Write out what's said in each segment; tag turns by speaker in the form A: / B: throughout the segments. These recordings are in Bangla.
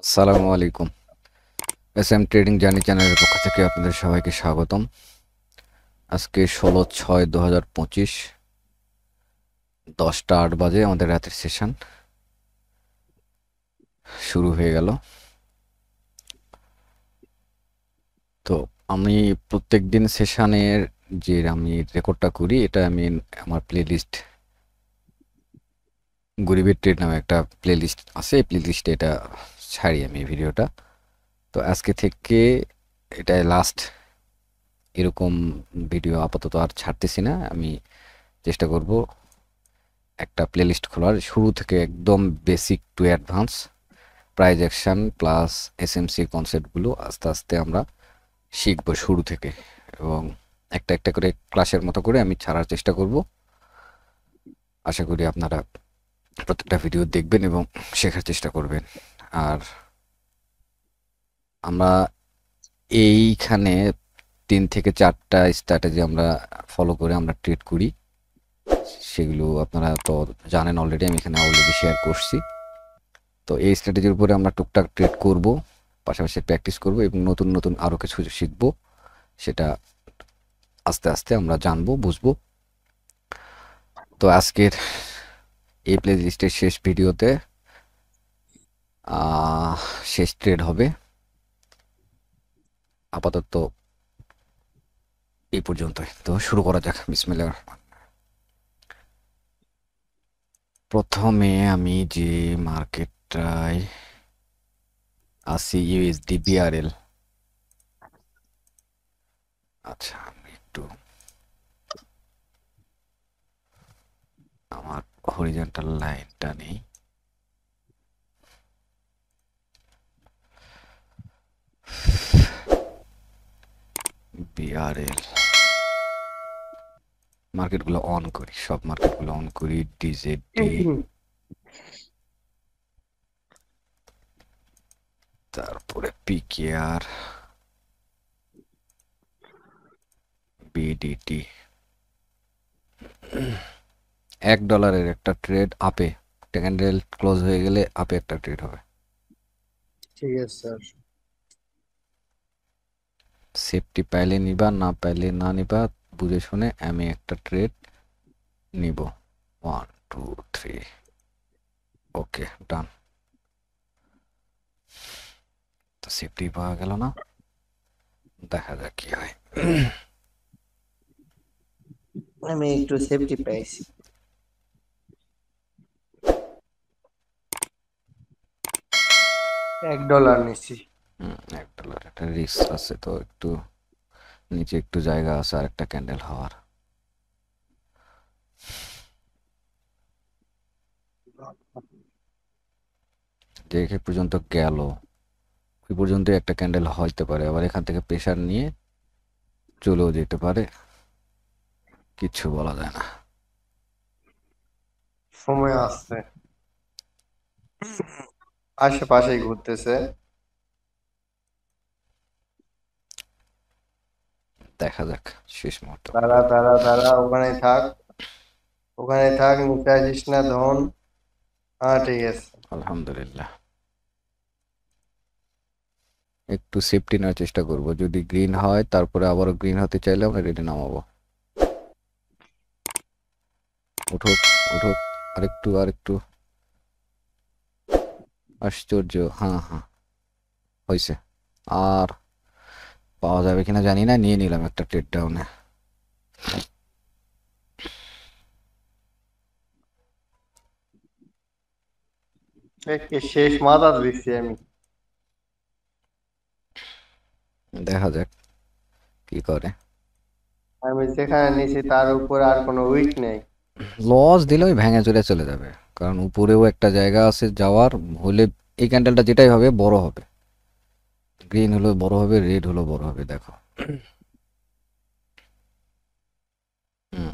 A: আসসালামু আলাইকুম। এসএম ট্রেডিং জার্নি চ্যানেলের পক্ষ থেকে আপনাদের সবাইকে স্বাগতম। আজকে 16/6/2025 10টা 8 বাজে আমাদের রাতের সেশন শুরু হয়ে গেল। তো আমি প্রত্যেক দিন সেশনের যে আমি রেকর্ডটা করি এটা আমি আমার প্লেলিস্ট গরিবের ট্রেড নামে একটা প্লেলিস্ট আছে, এই প্লেলিস্টে এটা ছাড়ি আমি এই ভিডিওটা। তো আজকে থেকে এটা লাস্ট, এরকম ভিডিও আপাতত আর ছাড়তেছি না। আমি চেষ্টা করব একটা প্লেলিস্ট খোলার, শুরু থেকে একদম basic to advance price action plus SMC কনসেপ্টগুলো আস্তে আস্তে আমরা শিখবো শুরু থেকে, এবং একটা একটা করে ক্লাসের মতো করে আমি ছাড়ার চেষ্টা করব। আশা করি আপনারা প্রত্যেকটা ভিডিও দেখবেন এবং শেখার চেষ্টা করবেন। আর আমরা এইখানে 3 থেকে 4টা স্ট্র্যাটেজি আমরা ফলো করে আমরা ট্রেড করি, সেগুলো আপনারা তো জানেন অলরেডি, আমি এখানে অলরেডি শেয়ার করছি। তো এই স্ট্র্যাটেজির উপরে আমরা টুকটাক ট্রেড করব, পাশাপাশি প্র্যাকটিস করব এবং নতুন নতুন আরও কিছু শিখব, সেটা আস্তে আস্তে আমরা জানবো বুঝবো। তো আজকের এই প্লে লিস্টের শেষ ভিডিওতে শেষ ট্রেড হবে। আপাতত এই পর্যন্তই। তো শুরু করা যাক, বিসমিল্লাহ। প্রথমে আমি যে মার্কেটটায় আসি, ইউএসডি বিআরএল। আচ্ছা, আমি একটু আমার হরিজন্টাল লাইনটা নেই। বিআরএল মার্কেটগুলো অন করি, সব মার্কেটগুলো অন করি। ডিজেডি, তারপরে পিকেআর, বিডিটি। $1 একটা ট্রেড আপে, ক্যান্ডেল ক্লোজ হয়ে গেলে আপে একটা ট্রেড হবে।
B: ঠিক আছে স্যার।
A: সেফটি পাইলে নিবা, না পাইলে না নিবা, বুঝে শুনে আমি একটা ট্রেড নিব। 1 2 3, ওকে ডান। তো সেফটি পাওয়া গেল না, দেখা যাক কি হয়।
B: আমি একটু সেফটি পাইছি। $1 নিছি।
A: $1 একটা রিস্ক আছে, তো একটু নিচে একটু জায়গা আছে আর একটা ক্যান্ডেল হওয়ার। যে পর্যন্ত গেল ওই পর্যন্ত একটা ক্যান্ডেল হইতে পারে, আবার এখান থেকে প্রেসার নিয়ে চলেও যেতে পারে, কিচ্ছু বলা যায় না।
B: সময় আসছে, আশেপাশেই ঘুরতেছে।
A: দেখা যাক শেষ মুহূর্ত
B: দাঁড়া
A: পর্যন্ত।
B: দাঁড়া দাঁড়া, ওখানে থাক, ওখানে থাক, নিচে আসিস না ধন। হ্যাঁ ঠিক আছে।
A: আলহামদুলিল্লাহ, একটু সেফটি নেওয়ার চেষ্টা করব। যদি গ্রিন হয় তারপরে আবারও গ্রিন হতে চাইলে আমরা রেডি নামাবো। উঠুক উঠুক, আরেকটু আরেকটু। আশ্চর্য, হ্যাঁ হ্যাঁ হয়েছে। আর পাওয়া যাবে কিনা জানি না, নিয়ে নিলাম একটা ট্রেড ডাউনে।
B: একে শেষ মাথা দিচ্ছি আমি।
A: দেখা যাক কি করে।
B: আমি যেখানে নিছি তার উপর আর কোনো উইক নেই।
A: লস দিলে ওই ভেঙে চলে চলে যাবে, কারণ উপরেও একটা জায়গা আছে যাওয়ার হলে। এই ক্যান্ডেলটা যেটাই হবে বড় হবে, গ্রিন হলো বড় হবে, রেড হলো বড় হবে, দেখো। হুম,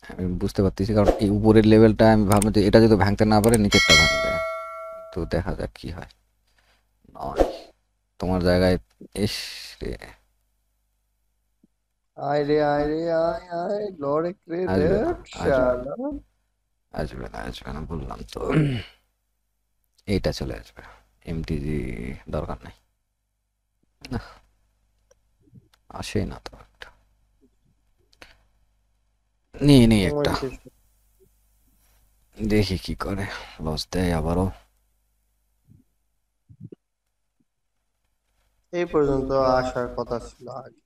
A: আমি বুঝতে পারতেছি, কারণ এই উপরের লেভেলটা আমি ভাবলাম যে এটা যদি ভাঙতে না পারে নিচেরটা ভাঙবে। তো দেখা যাক কি হয়। নয়, তোমার জায়গায়। এস রে,
B: আয় রে আয় রে আয় আয় লড়ে রে
A: আসবে না,
B: রেট
A: আসবে না,
B: শালা।
A: আসবে না, আসবে না বললাম তো। এইটা চলে আসবে। এমটিজি দরকার নাই, না আসেই না তো একটা, নিয়ে নেই
B: সময়
A: একটা,
B: শেষ।
A: দেখি কি করে, লস দেয় আবারও।
B: এই পর্যন্ত আসার কথা ছিল আগে।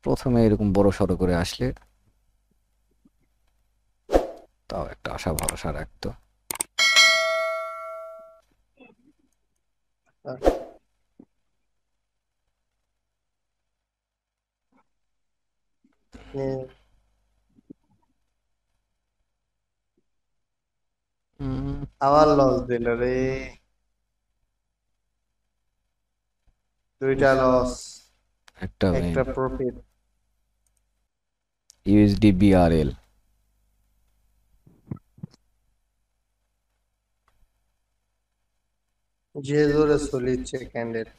A: প্রথমে এরকম বড় সড়ো করে আসলে তাও একটা আশা ভরসা রাখতো।
B: নে-
A: হুম,
B: আবার লস দিল রে, দুইটা লস,
A: একটা
B: একটা প্রফিট।
A: ইউএসডি বিআরএল,
B: যে জোরে চলিচ্ছে ক্যান্ডেল।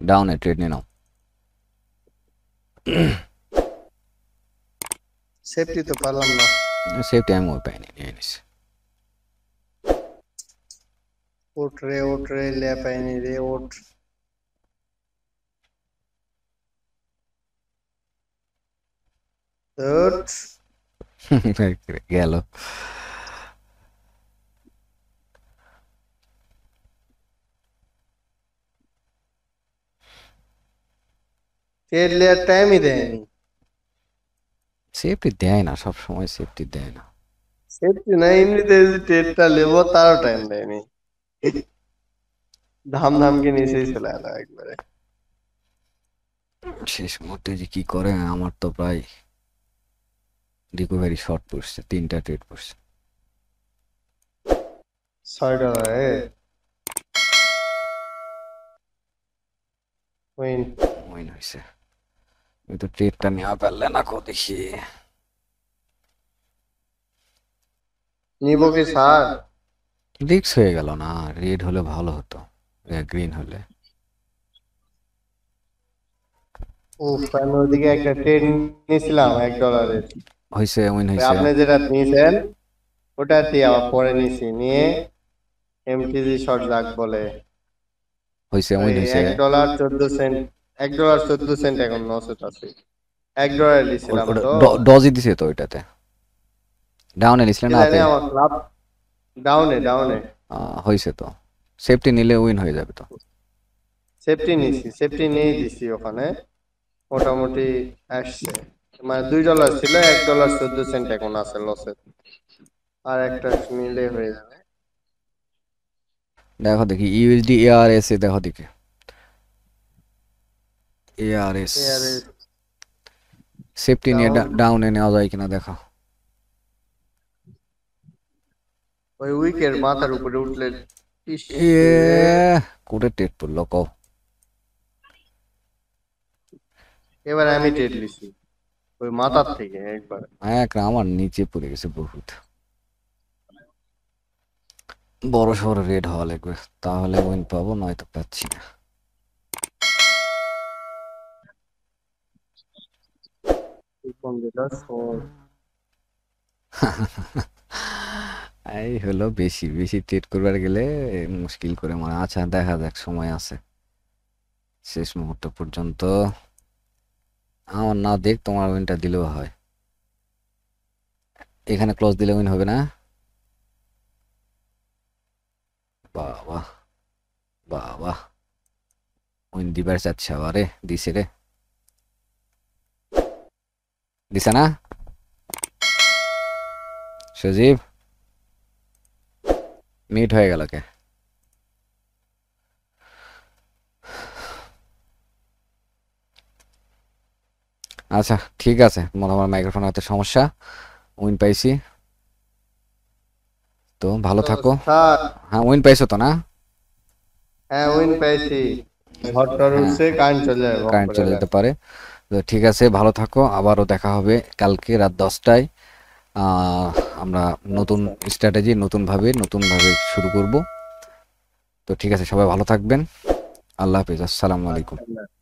A: ডাউনে ট্রেড নিয়ে নাও।
B: সেফটি তো পারলাম না।
A: সেফটি আমি ওই পাইনি, নিয়ে নিস।
B: ওঠ রে লে পাইনি রে, ওঠ। ওঠ।
A: গেল।
B: ট্রেড লেয়ার টাইমই দেয়নি।
A: সেফটি দেয় না, সব সময় সেফটি দেয় না।
B: সেফটি না, এমনিতে যে ট্রেডটা নেবো তারও টাইম দেয়নি। ধাম ধামকে নিচেই চলে এলো একবারে।
A: শেষ মুহূর্তে যে কি করে, আমার তো প্রায় রিকভারি শর্ট পড়ছে, 3টা ট্রেড পড়ছে।
B: $6 উইন।
A: উইন হয়েছে। আমি তো ট্রেডটা নেওয়া পারলে না, কো দেখি।
B: নিবো কি স্যার?
A: রিক্স হয়ে গেল না, রেড হলে ভালো হতো, গ্রিন হলে।
B: উফ, আমি ওদিকে একটা ট্রেড নিয়েছিলাম $1।
A: হয়েছে, উইন
B: ওই
A: হয়েছে।
B: আপনি যেটা নিয়েছেন ওটা দিয়ে আবার পরে নিয়েছি, নিয়ে এমটিজি শর্ট জাক বলে
A: হয়েছে,
B: ওই
A: উইন হয়েছে।
B: $1.14, $1.14 এখন নসত আছে। $1 দিছিলাম
A: ওটা
B: তো।
A: ডজই দিছে তো ওইটাতে। ডাউনে নিছিলে
B: কে
A: না
B: জানি
A: আপে?
B: আমার ক্লাব ডাউনে ডাউনে।
A: হয়েছে তো, সেফটি নিলে উইন হয়ে যাবে তো।
B: সেফটি নিছি, সেফটি নিয়েই দিছি ওখানে, মোটামুটি আসছে। মানে $2 ছিল, $1.14 এখন আছে লসে। আর একটা নিলে হয়ে যাবে।
A: দেখো দেখি ইউএসডি এআরএস এ, দেখো দেখি এআরএস
B: এর
A: সেফটি নিয়ে
B: ডাউন,
A: ডাউনে নেওয়া যায় কিনা দেখো।
B: ওই উইকের মাথার উপরে উঠলে। ইস
A: এ
B: রে।
A: কোটে টেট পড়লো কও।
B: এবার আমি ট্রেড লিছি ওই মাথার থেকে একবার।
A: আমার নিচে পড়ে গেছে বহুত। বড় সড় রেড হওয়া লাগবে, তাহলে উইন পাবো, নয়তো পাচ্ছি না।
B: কোন যেটা
A: এই হলো, বেশি বেশি ট্রেড করবার গেলে মুশকিল করে মনে। আচ্ছা দেখা যাক, সময় আছে শেষ মুহূর্ত পর্যন্ত। আমার না দেখ, তোমার উইনটা দিলেও হয়। এখানে ক্লোজ দিলে উইন হবে না? বাবা বাবা, উইন দিবার চাচ্ছে আবারে, দিছে রে, দিছে না সজীব? মিট হয়ে গেল কে? আচ্ছা ঠিক আছে, মনে আমার মাইক্রোফোন হাতে সমস্যা। উইন পাইছি তো, ভালো
B: তো
A: থাকো।
B: স্যার।
A: হ্যাঁ উইন পাইছো তো না?
B: হ্যাঁ উইন পেয়েছি। ঝড়
A: হ্যাঁ,
B: উঠছে, কারেন্ট চলে যাবে বক
A: কারেন্ট
B: করে
A: চলে
B: দেন।
A: যেতে পারে। তো ঠিক আছে, ভালো থাকো, আবারও দেখা হবে কালকে রাত 10টায়। আহ, আমরা নতুন
B: আচ্ছা।
A: স্ট্র্যাটেজি, নতুনভাবে শুরু করব। তো ঠিক আছে, সবাই ভালো থাকবেন। আল্লাহ হাফিজ, আসসালামু আলাইকুম।
B: আচ্ছা।